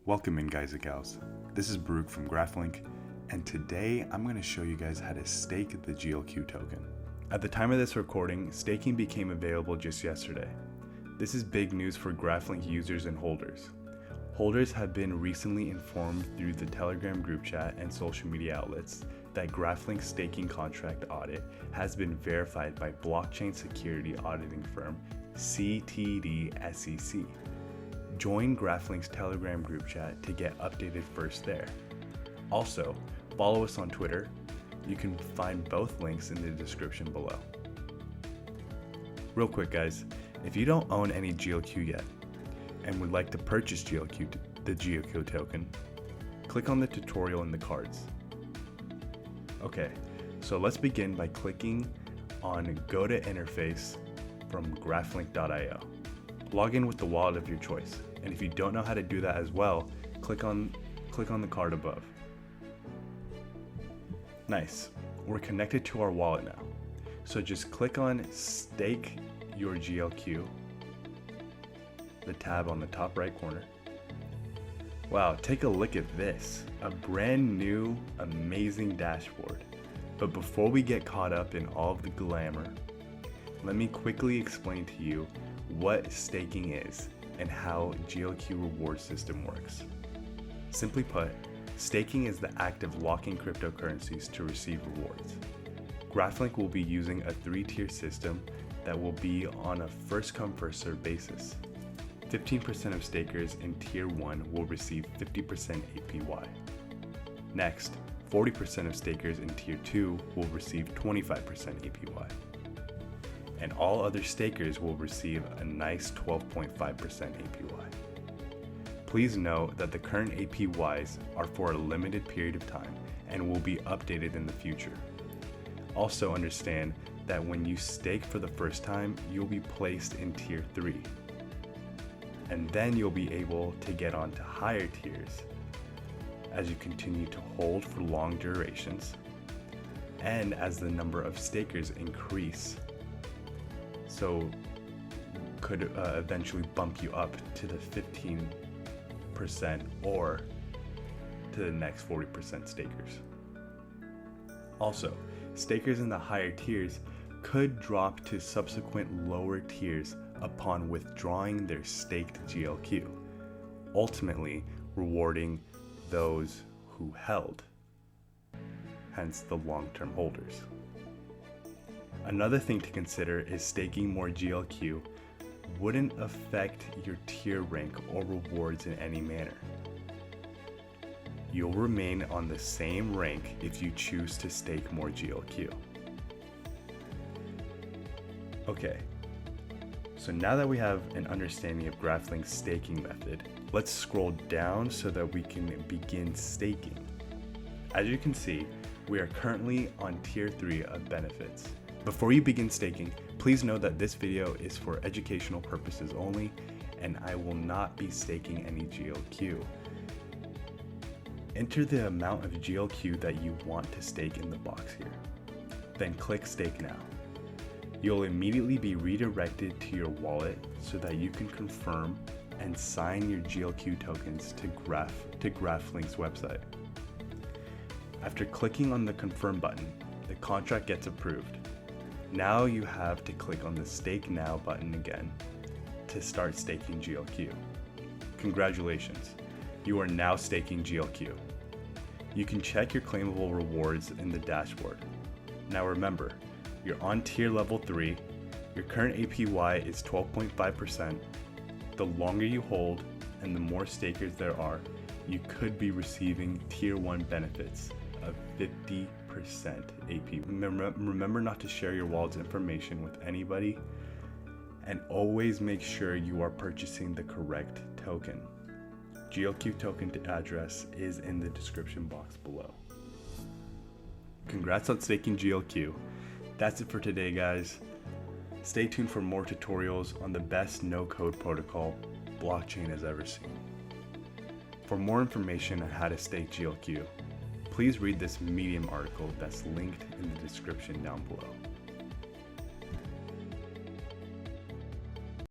Welcome in, guys and gals. This is Baruch from Graphlinq, and today I'm going to show you guys how to stake the GLQ token. At the time of this recording, staking became available just yesterday. This is big news for Graphlinq users and holders. Holders have been recently informed through the Telegram group chat and social media outlets that Graphlinq's staking contract audit has been verified by blockchain security auditing firm CTD SEC. Join Graphlinq's Telegram group chat to get updated first there. Also, follow us on Twitter. You can find both links in the description below. Real quick, guys, if you don't own any GLQ yet and would like to purchase the GLQ token, click on the tutorial in the cards. Okay, so let's begin by clicking on Go to Interface from graphlinq.io. Log in with the wallet of your choice, and if you don't know how to do that as well, click on the card above. Nice, we're connected to our wallet now. So just click on Stake Your GLQ, the tab on the top right corner. Wow, take a look at this, a brand new, amazing dashboard. But before we get caught up in all of the glamour, let me quickly explain to you what staking is and how GLQ reward system works. Simply put, staking is the act of locking cryptocurrencies to receive rewards. Graphlinq will be using a 3-tier system that will be on a first-come, first-served basis. 15% of stakers in Tier 1 will receive 50% APY. Next, 40% of stakers in Tier 2 will receive 25% APY. And all other stakers will receive a nice 12.5% APY. Please note that the current APYs are for a limited period of time and will be updated in the future. Also understand that when you stake for the first time, you'll be placed in Tier 3. And then you'll be able to get onto higher tiers as you continue to hold for long durations and as the number of stakers increase. So could eventually bump you up to the 15% or to the next 40% stakers. Also, stakers in the higher tiers could drop to subsequent lower tiers upon withdrawing their staked GLQ, ultimately rewarding those who held, hence the long-term holders. Another thing to consider is staking more GLQ wouldn't affect your tier rank or rewards in any manner. You'll remain on the same rank if you choose to stake more GLQ. Okay, so now that we have an understanding of Graphlinq's staking method, let's scroll down so that we can begin staking. As you can see, we are currently on Tier 3 of benefits. Before you begin staking, please know that this video is for educational purposes only, and I will not be staking any GLQ. Enter the amount of GLQ that you want to stake in the box here. Then click Stake Now. You'll immediately be redirected to your wallet so that you can confirm and sign your GLQ tokens to Graphlinq's website. After clicking on the Confirm button, the contract gets approved. Now you have to click on the Stake Now button again to start staking GLQ. Congratulations, you are now staking GLQ. You can check your claimable rewards in the dashboard. Now remember, you're on tier level 3, your current APY is 12.5%, the longer you hold and the more stakers there are, you could be receiving tier 1 benefits of 50% AP. Remember not to share your wallet's information with anybody, and always make sure you are purchasing the correct token. GLQ token address is in the description box below. Congrats on staking GLQ. That's it for today, guys. Stay tuned for more tutorials on the best no-code protocol blockchain has ever seen. For more information on how to stake GLQ, please read this Medium article that's linked in the description down below.